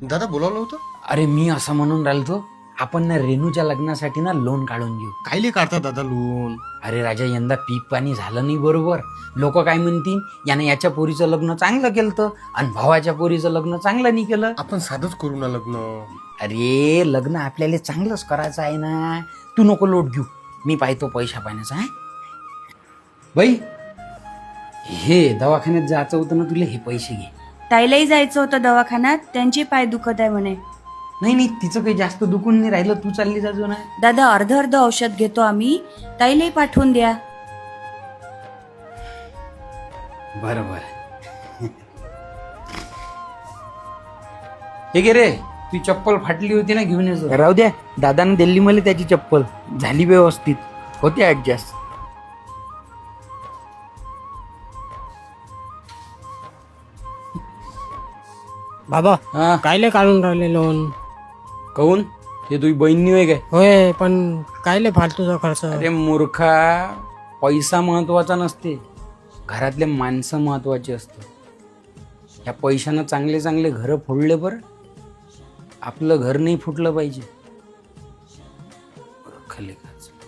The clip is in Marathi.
दादा बोलावलं होतं. अरे मी असं म्हणून राहिलो, आपण ना रेणूच्या लग्नासाठी ना लोन काढून घेऊ. कायले काढता दादा लोन? अरे राजा, यंदा पीक पाणी झालं नाही बरोबर. लोक काय म्हणतील, याने याच्या पोरीचं लग्न चांगलं केलं आणि भावाच्या पोरीचं लग्न चांगलं नाही केलं. आपण साधंच करू ना लग्न. अरे लग्न आपल्याला चांगलंच करायचं आहे ना. तू नको लोट घेऊ, मी पाहतो पैसा पाण्याचा. आहे बाई, हे दवाखान्यात जायचं होतं ना तुला, हे पैसे घे. ताईलाही जायचं होतं दवाखान्यात, त्यांचे पाय दुखत आहे म्हणे. नाही तिचं काही जास्त दुखून नाही राहिलं, तू चालली जाजो ना. दादा अर्ध औषध घेतो आम्ही, ताईलाही पाठवून द्या. बरं हे घे रे, ती चप्पल फाटली होती ना, घेऊन येतो. राहू द्या, दादाने दिली मला त्याची चप्पल, झाली व्यवस्थित, होते ऍडजस्ट. बाबा हा कायले काढून राहिले लोन? कहून हे तुझी बहीण नाही काय? होय, पण कायले फालतूचा खर्च? अरे मूर्खा, पैसा महत्वाचा नसते, घरातले माणसं महत्वाचे असतात. या पैशानं चांगले चांगले घरं फोडले बरं, आपलं घर नाही फुटलं पाहिजे. मूर्ख लेकाचं.